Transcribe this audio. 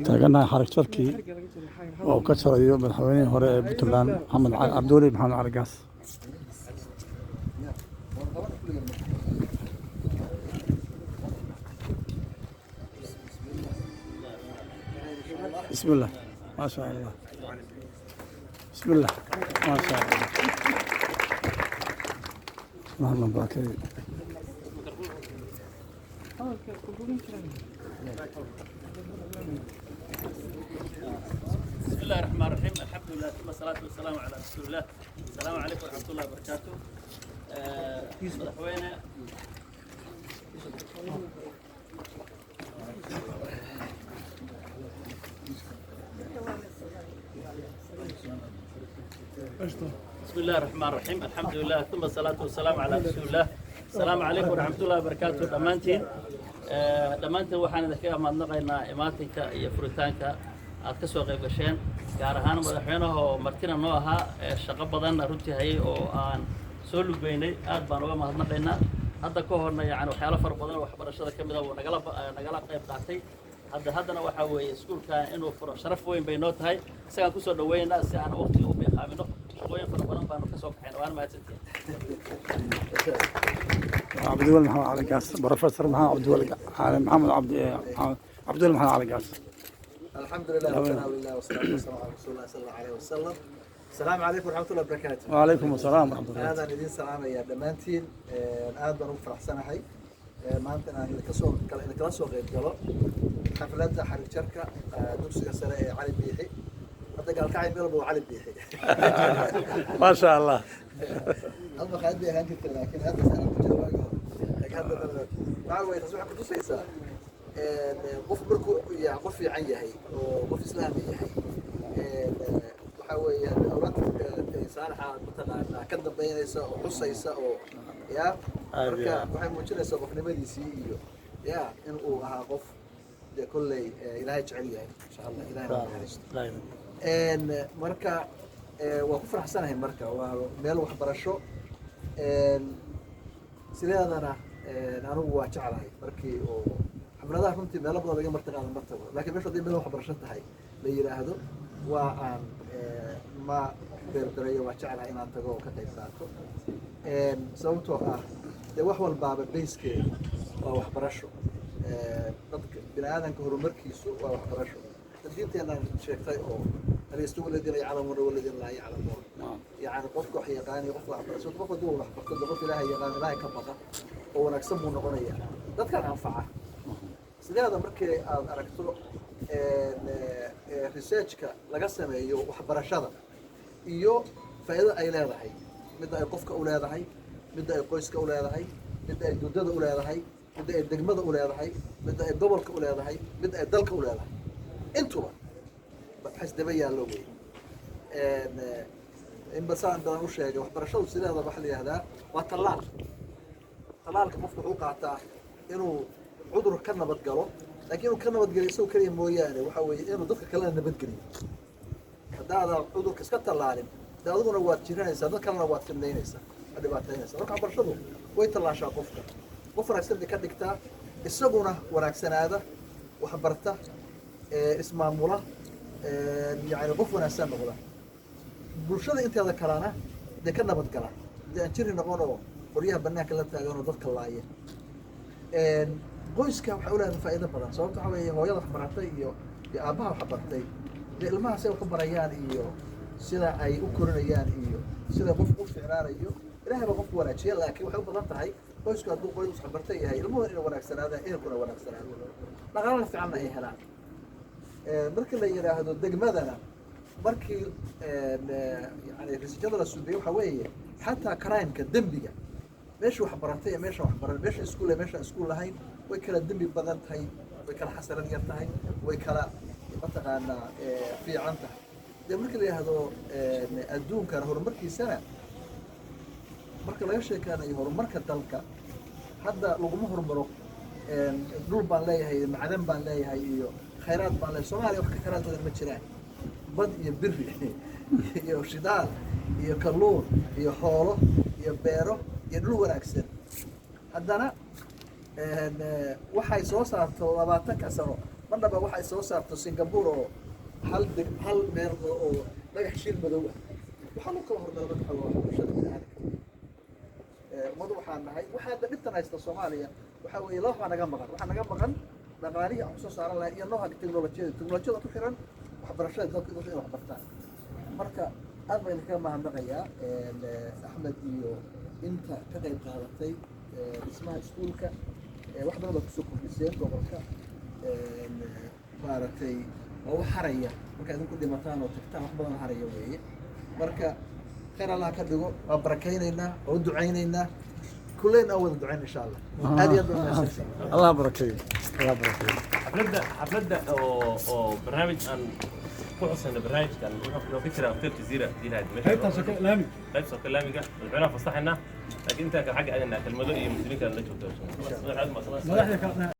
تاجنا حركة تركي وكسر اليوم الحواني هراء بتلان محمد عبدولي محمد عرقاس. بسم الله ما شاء الله. بسم الله ما شاء الله. اللهم بارك فيك. بسم الله الرحمن الرحيم. الحمد لله ثم الصلاة والسلام على رسول الله. السلام عليكم ورحمة الله وبركاته. مدحوينه بسم الله الرحمن الرحيم. الحمد لله ثم الصلاة والسلام على رسول الله. السلام عليكم ورحمة الله وبركاته. دمانتين waxaan idinkaga mahadnaqaynaa imaatinka iyo furitaanka aad ka soo qayb gasheen, gaar ahaan madaxweynaha oo martina noo ahaa shaqo badan runtii hayay oo aan soo lugeynay. aad baan uga mahadnaqaynaa. hadda ka horna yani waxyaalo fara badan oo waxbarashada ka mid ah oo nagala qayb qaatay. haddana waxaa weeye iskuulka inuu furo sharaf weyn bay noo tahay. isagaan kusoo dhaweynaa si aan waqtiga u biqaamino. shaqooyin fara badan baanu ka soo kaxayna. waan mahadsantihiin. عبد الولي محمد عرقاس. بروفيسور محمد عبد الولي محمد عبد الولي محمد عرقاس. الحمد لله والثناء لله والصلاة والسلام على رسول الله صلى الله عليه وسلم. السلام عليكم ورحمة الله وبركاته. وعليكم السلام ورحمة الله. هذا ندين سلام يا دمانتين. الآن بنوم فرح سنة حي. ما أنت أنا كلاسو غير جلو. حفلات حركة شركة دكتور سنة علي بيحي. هذا قال كعب يلبو علي بيحي. ما شاء الله. الله خير بيها أنت لكن هذا سنة كجوا هذا معلومة تصبح كدوس يسار. قف بركو يا قف عن يهي وقف إسلامي يهي. وحوي أولاد إنسان حال مثلا كذب بين يسوع وحصة يسوع يا بركة وحي موجود يسوع قف نمدي سيو يا إنه قف كل إلهي جعليه إن شاء الله إلهي ما يعيش. إن مركا وقف رح سنة مركا وميل وحبرشوا سيدنا أنا هو جعله مركي وحبرده كنت ميل أبغى بيجي مرتقى على مرتبة لكن مش قديم ميل وحبرشته هاي ليرى هذا وأن ما بيرتريه وجعله إن أنت جو كتير ذاته سوته ده وحول باب بيسك وحبرشوا بني آدم كهرو مركي سوء وحبرشوا تدين أنا شيء أو أنا يستوي الذين يعلمون والذين لا يعلمون يعني قفك حيقاني قفك حبرشوا قفك دول قفك قفك لا يقان لا يكبر هو نكسبه نقوليه ده كان أنفعه سيدا مركي أركتو researchka laga sameeyo waxbarashada iyo faa'iido ay leedahay mid ay qofka u leedahay mid ay qoyska u leedahay mid ay dudada u leedahay mid ay degmada u leedahay mid ay gobolka u leedahay mid ay dalka u leedahay intuba xisdaba yaalo weey in basaan baan u sheegay waxbarashadu sideeda waxa la yiraahdaa waa talaalka qofku wuxuu qaataa inuu cudur ka nabad galo لكن كان نبض جري سو كريم مويانه وحوي إنه ضفك كلنا نبض جري هذا عضو كسكت العالم ده عضو نوات جيران يسا ده كلنا نوات كلنا يسا هذا بعدين يسا ركع برشلو ويطلع شاقفك وفرق سد كدكتا السجونة وراك سنة هذا وحبرته اسمه مولا يعني قفنا سنة مولا برشلو أنت هذا كلامه ده كان نبض كلام ده أنتيري نقوله وريها بناك اللي تلاقونه ضفك الله qoyska waxa uu leeyahay faa'iido badan sababtoo ah way hooyada waxbaratay iyo aabaha waxbartay ilmaha say wax barayaan iyo sida ay u korinayaan iyo sida qofku u fiicnaanayo ilaahay baa qofku wanaajiya laakiin waxay u badan tahay qoysku hadduu qoys waxbartay yahay ilmuhu inay wanaagsanaadaan ehelkuna wanaagsanaado dhaqaalana fiicanna ay helaan marka la yidhaahdo degmadana markii yani risijada la suubiyey waxaa weeye xataa crimeka dembiga meesha waxbaratay iyo meesha waxbaran meesha iskuul meesha iskuul lahayn way kala dembi badan tahay way kala xasanad yar tahay way kala mataqaanaa fiican tahay dee marka la yidhaahdo adduunkana horumarkiisana marka laga sheekanayo horumarka dalka hadda laguma horumaro dhul baan leeyahay macdan baan leeyahay iyo khayraad baan leeyahay Soomaaliya wax ka khayraad badan ma jiraan bad iyo biri iyo shidaal iyo kalluun iyo xoolo iyo beero iyo dhul wanaagsan haddana waxay soo saarto 20 sano marnaba waxay soo saarto Singapore oo hal meel oo dhagax shiil madow waxaa lagu kala hormaray dadka bulshada bini'aadamka madu waxaan nahay waxaa dhibtan haysta Soomaaliya waxa weeye loo naga maqan waxa naga maqan dhaqaalihi aan soo saaran lahayn iyo nooca teknolojiyada ku xiran waxbarashada dadka inay wax bartaan marka aad baan ka mahadnaqayaa Axmed iyo inta ka qayb qaadatay dhismaha iskuulka wax badan oo kusoo kordhisay gobolka maaragtay oo haraya marka idinku dhimataan oo tagtaan wax badan haraya weeye marka خير الله كدغو وبركينينا ودعينينا كلنا اول دعين ان شاء الله هذه الله بركيه الله بركيه حفلة او برنامج ان كوحسن برنامج كان لو فكره اختيار جزيره دي هذه قيبتها سكن لامي قيبتها سكن لامي العناء فصحنا لكن انت كحاجه انا كلمه مسلمين كان لا جوده